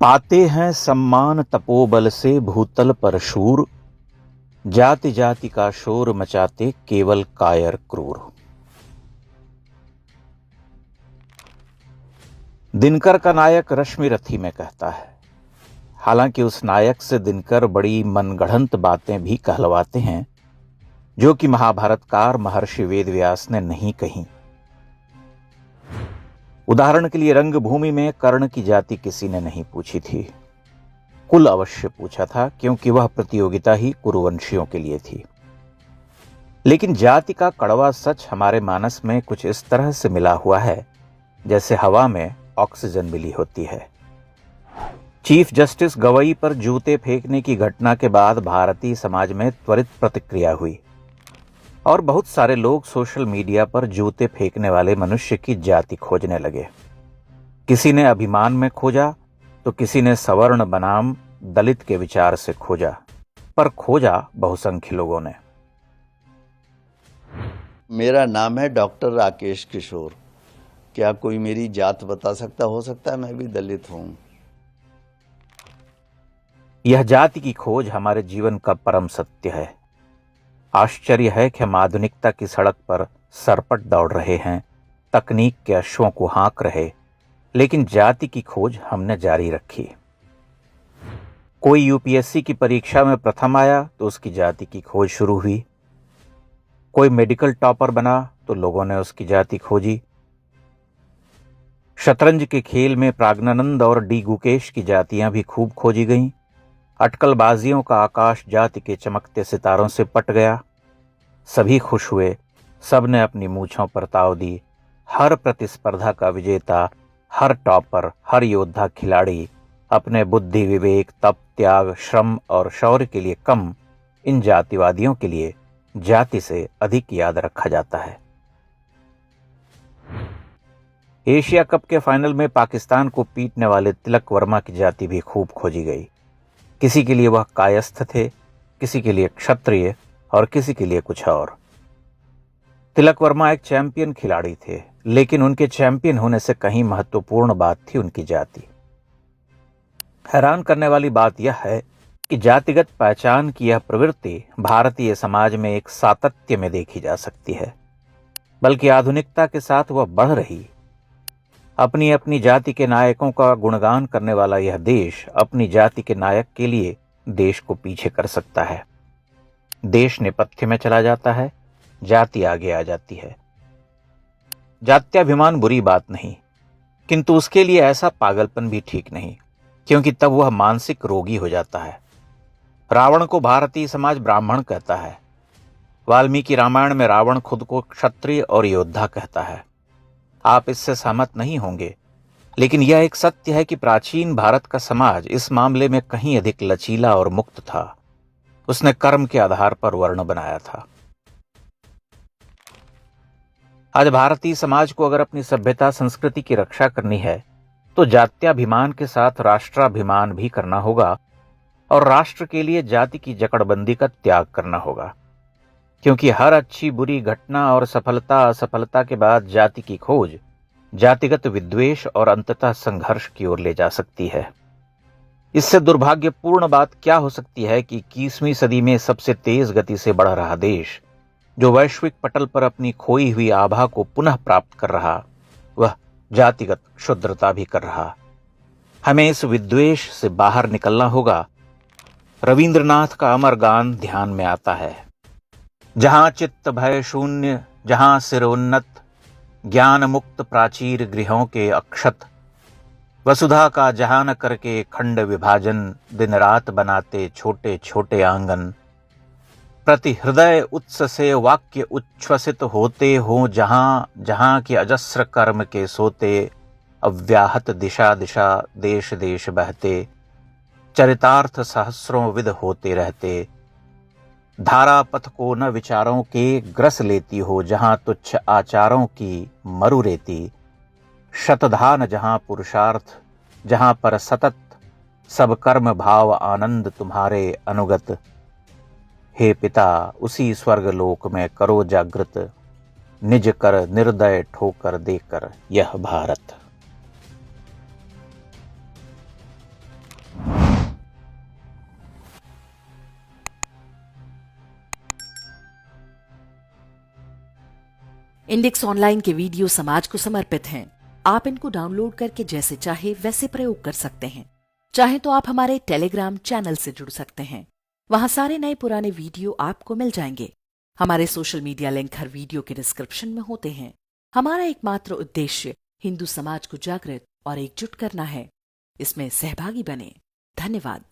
पाते हैं सम्मान तपोबल से भूतल पर शूर, जाति जाति का शोर मचाते केवल कायर क्रूर। दिनकर का नायक रश्मि रथी में कहता है। हालांकि उस नायक से दिनकर बड़ी मनगढ़ंत बातें भी कहलवाते हैं जो कि महाभारतकार महर्षि वेदव्यास ने नहीं कही। उदाहरण के लिए रंगभूमि में कर्ण की जाति किसी ने नहीं पूछी थी। कुल अवश्य पूछा था क्योंकि वह प्रतियोगिता ही कुरुवंशियों के लिए थी। लेकिन जाति का कड़वा सच हमारे मानस में कुछ इस तरह से मिला हुआ है जैसे हवा में ऑक्सीजन मिली होती है। चीफ जस्टिस गवई पर जूते फेंकने की घटना के बाद भारतीय समाज में त्वरित प्रतिक्रिया हुई और बहुत सारे लोग सोशल मीडिया पर जूते फेंकने वाले मनुष्य की जाति खोजने लगे। किसी ने अभिमान में खोजा तो किसी ने सवर्ण बनाम दलित के विचार से खोजा, पर खोजा बहुसंख्य लोगों ने। मेरा नाम है डॉक्टर राकेश किशोर। क्या कोई मेरी जात बता सकता? हो सकता है मैं भी दलित हूं। यह जाति की खोज हमारे जीवन का परम सत्य है। आश्चर्य है कि हम आधुनिकता की सड़क पर सरपट दौड़ रहे हैं, तकनीक के अश्वों को हाँक रहे, लेकिन जाति की खोज हमने जारी रखी। कोई यूपीएससी की परीक्षा में प्रथम आया तो उसकी जाति की खोज शुरू हुई। कोई मेडिकल टॉपर बना तो लोगों ने उसकी जाति खोजी। शतरंज के खेल में प्राज्ञानंद और डी गुकेश की जातियां भी खूब खोजी गईं। अटकलबाजियों का आकाश जाति के चमकते सितारों से पट गया। सभी खुश हुए, सब ने अपनी मूंछों पर ताव दी। हर प्रतिस्पर्धा का विजेता, हर टॉपर, हर योद्धा खिलाड़ी अपने बुद्धि, विवेक, तप, त्याग, श्रम और शौर्य के लिए कम इन जातिवादियों के लिए जाति से अधिक याद रखा जाता है। एशिया कप के फाइनल में पाकिस्तान को पीटने वाले तिलक वर्मा की जाति भी खूब खोजी गई। किसी के लिए वह कायस्थ थे, किसी के लिए क्षत्रिय और किसी के लिए कुछ और। तिलक वर्मा एक चैंपियन खिलाड़ी थे, लेकिन उनके चैंपियन होने से कहीं महत्वपूर्ण बात थी उनकी जाति। हैरान करने वाली बात यह है कि जातिगत पहचान की यह प्रवृत्ति भारतीय समाज में एक सातत्य में देखी जा सकती है, बल्कि आधुनिकता के साथ वह बढ़ रही। अपनी अपनी जाति के नायकों का गुणगान करने वाला यह देश अपनी जाति के नायक के लिए देश को पीछे कर सकता है। देश नेपथ्य में चला जाता है, जाति आगे आ जाती है। जात्याभिमान बुरी बात नहीं, किंतु उसके लिए ऐसा पागलपन भी ठीक नहीं, क्योंकि तब वह मानसिक रोगी हो जाता है। रावण को भारतीय समाज ब्राह्मण कहता है। वाल्मीकि रामायण में रावण खुद को क्षत्रिय और योद्धा कहता है। आप इससे सहमत नहीं होंगे, लेकिन यह एक सत्य है कि प्राचीन भारत का समाज इस मामले में कहीं अधिक लचीला और मुक्त था। उसने कर्म के आधार पर वर्ण बनाया था। आज भारतीय समाज को अगर अपनी सभ्यता संस्कृति की रक्षा करनी है तो जात्याभिमान के साथ राष्ट्राभिमान भी करना होगा और राष्ट्र के लिए जाति की जकड़बंदी का त्याग करना होगा, क्योंकि हर अच्छी बुरी घटना और सफलता असफलता के बाद जाति की खोज जातिगत विद्वेष और अंततः संघर्ष की ओर ले जा सकती है। इससे दुर्भाग्यपूर्ण बात क्या हो सकती है कि 21वीं सदी में सबसे तेज गति से बढ़ रहा देश, जो वैश्विक पटल पर अपनी खोई हुई आभा को पुनः प्राप्त कर रहा, वह जातिगत क्षुद्रता भी कर रहा। हमें इस विद्वेष से बाहर निकलना होगा। रविंद्रनाथ का अमर गान ध्यान में आता है। जहां चित्त भय शून्य, जहां सिर उन्नत, ज्ञान मुक्त प्राचीर गृहों के अक्षत, वसुधा का जहान करके खंड विभाजन, दिन रात बनाते छोटे छोटे आंगन, प्रति हृदय उत्स से वाक्य उच्छ्वसित होते हो, जहां जहां के अजस्र कर्म के सोते, अव्याहत दिशा दिशा देश देश बहते, चरितार्थ सहस्रों विध होते रहते, धारा पथ को न विचारों के ग्रस लेती हो, जहां तुच्छ आचारों की मरु रेती, शतधान जहां पुरुषार्थ, जहां पर सतत सब कर्म भाव आनंद तुम्हारे अनुगत, हे पिता उसी स्वर्ग लोक में करो जागृत, निज कर निर्दय ठोकर देकर यह भारत। इंडेक्स ऑनलाइन के वीडियो समाज को समर्पित हैं। आप इनको डाउनलोड करके जैसे चाहे वैसे प्रयोग कर सकते हैं। चाहे तो आप हमारे टेलीग्राम चैनल से जुड़ सकते हैं। वहां सारे नए पुराने वीडियो आपको मिल जाएंगे। हमारे सोशल मीडिया लिंक हर वीडियो के डिस्क्रिप्शन में होते हैं। हमारा एकमात्र उद्देश्य हिंदू समाज को जागृत और एकजुट करना है। इसमें सहभागी बने। धन्यवाद।